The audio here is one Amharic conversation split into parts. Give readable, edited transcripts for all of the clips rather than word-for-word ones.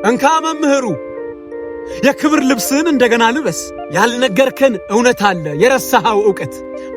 እንካ መምህሩ የክብር ልብስን እንደገና ልበስ። ያልነገርከን እውነት አለ፣ የረሳኸው ዕውቀት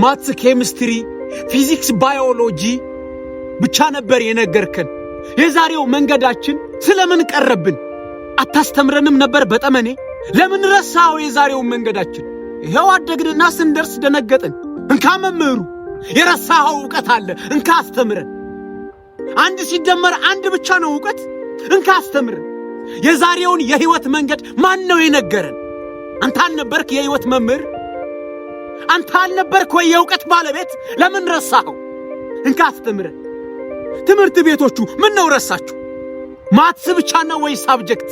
ማትስ፣ ኬሚስትሪ፣ ፊዚክስ፣ ባዮሎጂ ብቻ ነበር የነገርከን። የዛሬው መንገዳችን ስለምን ቀረብን? አታስተምረንም ነበር በጠመኔ? ለምን ረሳኸው የዛሬው መንገዳችን? ይኸው አደግንና ስንደርስ ደነገጥን። እንካ መምህሩ የረሳኸው ዕውቀት አለ፣ እንካ አስተምረን። አንድ ሲደመር አንድ ብቻ ነው ዕውቀት፣ እንካ አስተምረን። የዛሬውን የሕይወት መንገድ ማን ነው የነገረን? አንተ አልነበርክ የሕይወት መምህር? አንተ አልነበርክ ወይ የዕውቀት ባለቤት? ለምን ረሳኸው? እንካ አስተምረን። ትምህርት ቤቶቹ ምን ነው ረሳችሁ? ማትስ ብቻ ነው ወይ ሳብጀክት?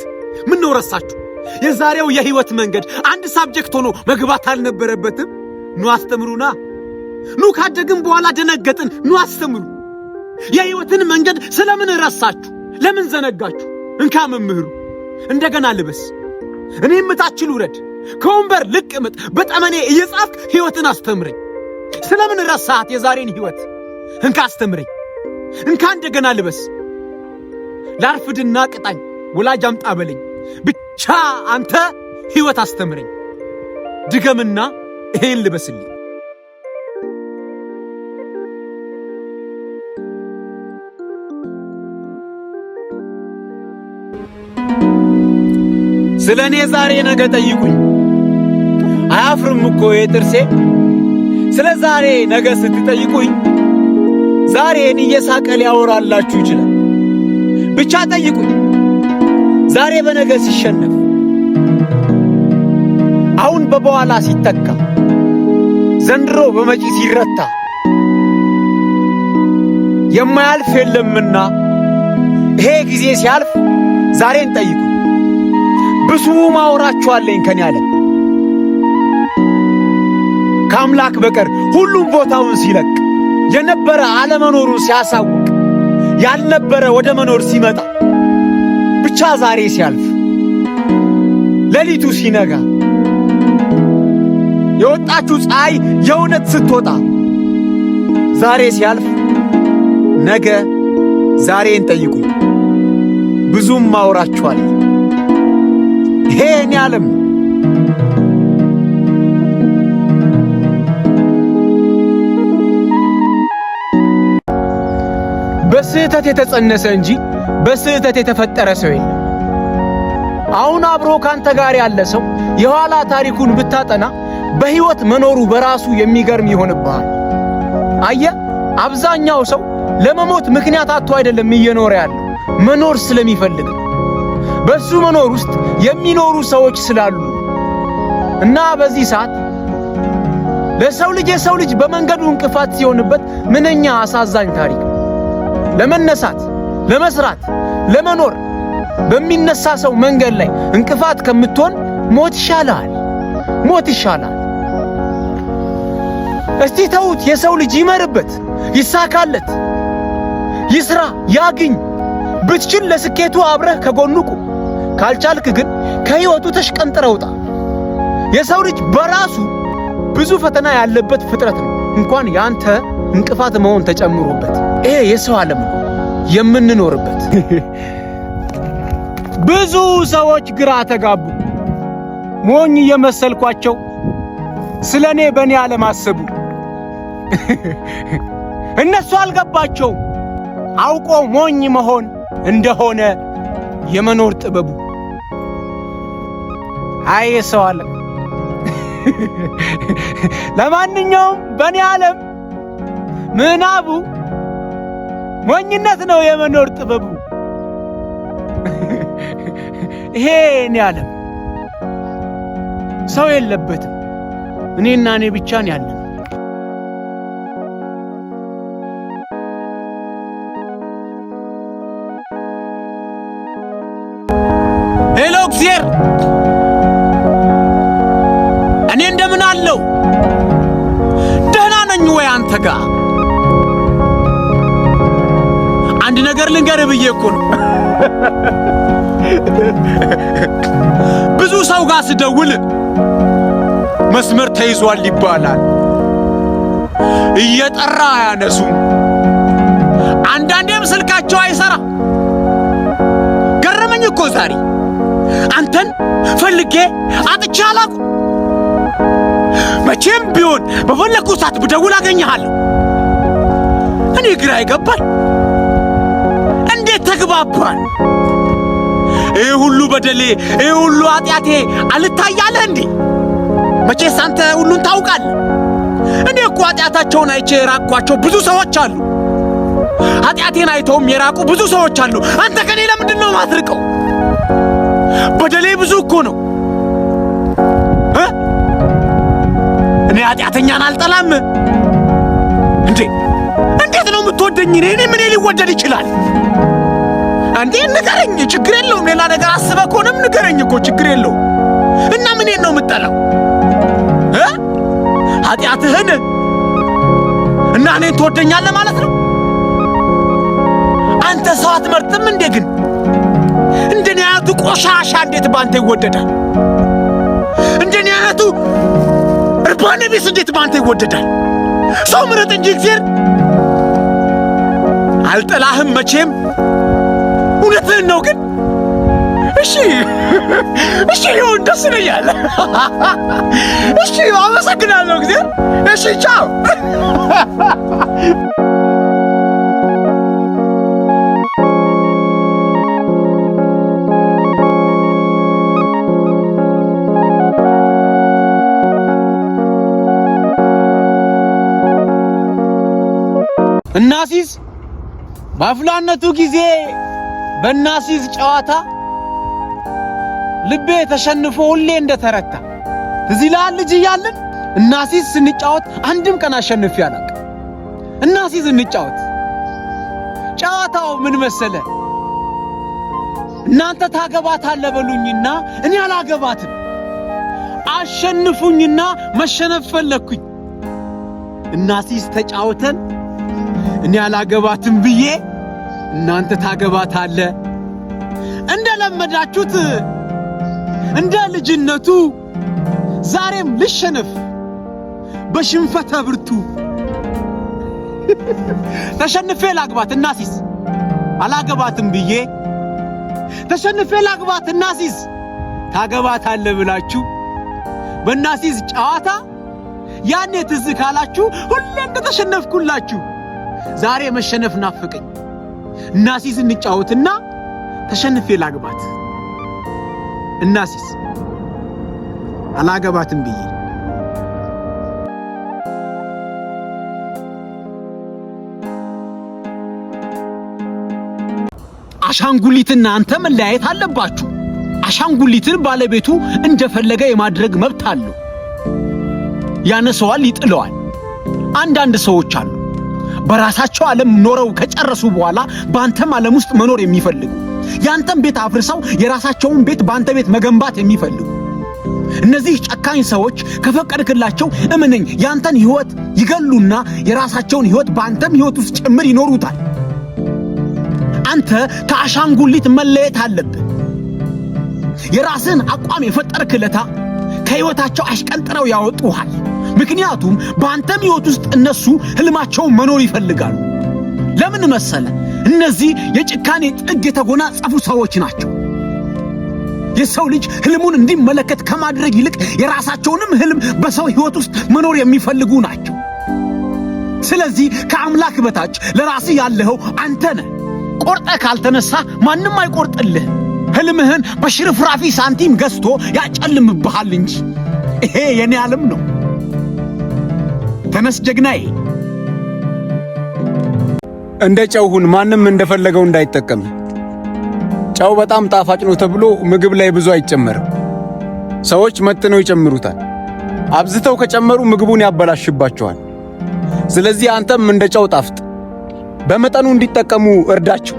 ምን ነው ረሳችሁ? የዛሬው የሕይወት መንገድ አንድ ሳብጀክት ሆኖ መግባት አልነበረበትም? ኑ አስተምሩና። ኑ ካደግን በኋላ ደነገጥን፣ ኑ አስተምሩ። የሕይወትን መንገድ ስለምን ረሳችሁ? ለምን ዘነጋችሁ? እንካ መምህሩ እንደገና ልበስ። እኔም እታች ልውረድ፣ ከወንበር ልቅመጥ፣ በጠመኔ እየጻፍክ ሕይወትን አስተምረኝ። ስለምን ረሳሃት የዛሬን ሕይወት? እንካ አስተምረኝ። እንካ እንደገና ልበስ። ላርፍድና ቅጣኝ፣ ወላጅ አምጣ በለኝ፣ ብቻ አንተ ሕይወት አስተምረኝ። ድገምና ይሄን ልበስልኝ። ስለኔ ዛሬ ነገ ጠይቁኝ፣ አያፍርም እኮ የጥርሴ። ስለ ዛሬ ነገ ስትጠይቁኝ ዛሬን እየሳቀ ሊያወራላችሁ ይችላል። ብቻ ጠይቁኝ። ዛሬ በነገ ሲሸነፍ፣ አሁን በበኋላ ሲተካ፣ ዘንድሮ በመጪ ሲረታ የማያልፍ የለምና ይሄ ጊዜ ሲያልፍ ዛሬን ጠይቁኝ። ብዙ ማወራችኋለኝ ከኔ ዓለም ከአምላክ በቀር ሁሉም ቦታውን ሲለቅ፣ የነበረ አለመኖሩን ሲያሳውቅ፣ ያልነበረ ወደ መኖር ሲመጣ፣ ብቻ ዛሬ ሲያልፍ፣ ሌሊቱ ሲነጋ፣ የወጣችሁ ፀሐይ የእውነት ስትወጣ፣ ዛሬ ሲያልፍ ነገ ዛሬን ጠይቁኝ። ብዙም ማወራችኋለኝ። ይሄ የኔ ዓለም በስህተት የተጸነሰ እንጂ በስህተት የተፈጠረ ሰው የለም። አሁን አብሮ ካንተ ጋር ያለ ሰው የኋላ ታሪኩን ብታጠና በሕይወት መኖሩ በራሱ የሚገርም ይሆንብሃል። አየህ፣ አብዛኛው ሰው ለመሞት ምክንያት አጥቶ አይደለም እየኖረ ያለው፣ መኖር ስለሚፈልግ ነው። በሱ መኖር ውስጥ የሚኖሩ ሰዎች ስላሉ እና በዚህ ሰዓት ለሰው ልጅ የሰው ልጅ በመንገዱ እንቅፋት ሲሆንበት ምንኛ አሳዛኝ ታሪክ። ለመነሳት፣ ለመስራት፣ ለመኖር በሚነሳ ሰው መንገድ ላይ እንቅፋት ከምትሆን ሞት ይሻላል፣ ሞት ይሻላል። እስቲ ተውት፣ የሰው ልጅ ይመርበት፣ ይሳካለት፣ ይስራ፣ ያግኝ። ብትችል ለስኬቱ አብረህ ከጎኑ ቁም። ካልቻልክ ግን ከሕይወቱ ተሽቀንጥረህ ውጣ። የሰው ልጅ በራሱ ብዙ ፈተና ያለበት ፍጥረት ነው፣ እንኳን ያንተ እንቅፋት መሆን ተጨምሮበት። ይሄ የሰው ዓለም ነው የምንኖርበት። ብዙ ሰዎች ግራ ተጋቡ። ሞኝ የመሰልኳቸው ስለኔ በኔ ዓለም አሰቡ። እነሱ አልገባቸውም አውቆ ሞኝ መሆን እንደሆነ የመኖር ጥበቡ። አይ የሰው ዓለም። ለማንኛውም በኔ ዓለም ምናቡ ሞኝነት ነው የመኖር ጥበቡ። ይሄ እኔ ዓለም ሰው የለበትም፣ እኔና እኔ ብቻ ነን ያለን። ሄሎ እግዚአብሔር፣ እኔ እንደምን አለው? ደህና ነኝ ወይ አንተ ጋር? አንድ ነገር ልንገርህ ብዬ እኮ ነው። ብዙ ሰው ጋር ስደውል መስመር ተይዟል ይባላል። እየጠራ አያነሱም። አንዳንዴም ስልካቸው አይሰራ። ገረመኝ እኮ ዛሬ ፈልጌ አጥቼ አላውቅም። መቼም ቢሆን በፈለኩ ሰዓት ብደውል አገኘሃለሁ። እኔ ግራ ይገባል። እንዴት ተግባባን? ይህ ሁሉ በደሌ፣ ይህ ሁሉ ኃጢአቴ አልታያለህ እንዴ? መቼስ አንተ ሁሉን ታውቃለህ። እኔ እኮ ኃጢአታቸውን አይቼ የራቅኳቸው ብዙ ሰዎች አሉ። ኃጢአቴን አይተውም የራቁ ብዙ ሰዎች አሉ። አንተ ከኔ ለምንድን ነው ማትርቀው? በደሌ ብዙ እኮ ነው። እኔ ኃጢአተኛን አልጠላም እንዴ? እንዴት ነው የምትወደኝ? እኔ ምን ሊወደድ ይችላል እንዴ? ንገረኝ፣ ችግር የለውም። ሌላ ነገር አስበህ ከሆነም ንገረኝ እኮ ችግር የለውም። እና ምኔን ነው የምጠላው? ኃጢአትህን እና እኔን ትወደኛለህ ማለት ነው? አንተ ሰው አትመርጥም እንዴ? ግን እንደኔ አይነቱ ቆሻሻ እንዴት ባንተ ይወደዳል? እንደኔ አይነቱ እርባና ቢስ እንዴት ባንተ ይወደዳል? ሰው ምረጥ እንጂ እግዚአብሔር። አልጠላህም መቼም። እውነትህን ነው ግን እሺ ይሁን፣ ደስ ይለኛል። እሺ አመሰግናለሁ እግዚአብሔር። እሺ ቻው። እናሲዝ ባፍላነቱ ጊዜ በእናሲዝ ጨዋታ ልቤ ተሸንፎ ሁሌ እንደተረታ ትዝ ይልሃል። ልጅ እያለን እናሲዝ ስንጫወት አንድም ቀን አሸንፌ አላውቅም። እናሲዝ እንጫወት። ጨዋታው ምን መሰለ? እናንተ ታገባታለህ በሉኝና እኔ አላገባትም። አሸንፉኝና መሸነፍ ፈለኩኝ። እናሲዝ ተጫውተን እኔ አላገባትም ብዬ እናንተ ታገባታለህ። እንደለመዳችሁት እንደ ልጅነቱ ዛሬም ልሸነፍ በሽንፈተ ብርቱ። ተሸንፌ ላግባት እናሲዝ አላገባትም ብዬ ተሸንፌ ላግባት እናሲዝ ታገባታለህ ብላችሁ በእናሲዝ ጨዋታ ያኔ ትዝ ካላችሁ ሁሌ እንደተሸነፍኩላችሁ ዛሬ መሸነፍ ናፍቀኝ። እናሲዝ እንጫወትና ተሸንፌ ላግባት እናሲዝ አላገባትም ብዬ። አሻንጉሊትና አንተ መለያየት አለባችሁ። አሻንጉሊትን ባለቤቱ እንደፈለገ የማድረግ መብት አለው። ያነሰዋል፣ ይጥለዋል። አንዳንድ ሰዎች አሉ በራሳቸው ዓለም ኖረው ከጨረሱ በኋላ በአንተም ዓለም ውስጥ መኖር የሚፈልጉ፣ ያንተም ቤት አፍርሰው የራሳቸውን ቤት በአንተ ቤት መገንባት የሚፈልጉ። እነዚህ ጨካኝ ሰዎች ከፈቀድክላቸው እመነኝ ያንተን ሕይወት ይገሉና የራሳቸውን ሕይወት በአንተም ሕይወት ውስጥ ጭምር ይኖሩታል። አንተ ከአሻንጉሊት መለየት አለብህ። የራስን አቋም የፈጠርክለታ ከሕይወታቸው አሽቀንጥረው ያወጡሃል። ምክንያቱም በአንተም ሕይወት ውስጥ እነሱ ህልማቸውን መኖር ይፈልጋሉ። ለምን መሰለ? እነዚህ የጭካኔ ጥግ የተጎናጸፉ ሰዎች ናቸው። የሰው ልጅ ህልሙን እንዲመለከት ከማድረግ ይልቅ የራሳቸውንም ህልም በሰው ሕይወት ውስጥ መኖር የሚፈልጉ ናቸው። ስለዚህ ከአምላክ በታች ለራስህ ያለኸው አንተ ነህ። ቆርጠህ ካልተነሳ ማንም አይቆርጥልህ። ህልምህን በሽርፍራፊ ሳንቲም ገዝቶ ያጨልምብሃል እንጂ። ይሄ የኔ ዓለም ነው። ተነስ ጀግናዬ። እንደ ጨው ሁን፣ ማንም እንደፈለገው እንዳይጠቀም። ጨው በጣም ጣፋጭ ነው ተብሎ ምግብ ላይ ብዙ አይጨመርም። ሰዎች መጥነው ይጨምሩታል። አብዝተው ከጨመሩ ምግቡን ያበላሽባቸዋል። ስለዚህ አንተም እንደ ጨው ጣፍጥ። በመጠኑ እንዲጠቀሙ እርዳቸው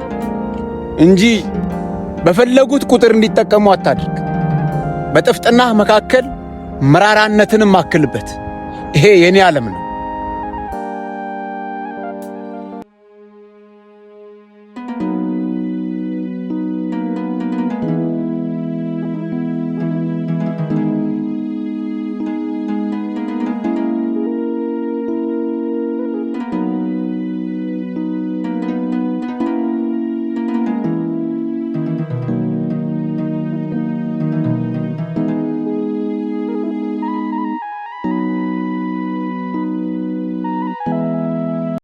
እንጂ በፈለጉት ቁጥር እንዲጠቀሙ አታድርግ። በጥፍጥናህ መካከል መራራነትንም አክልበት። ይሄ የኔ ዓለም ነው።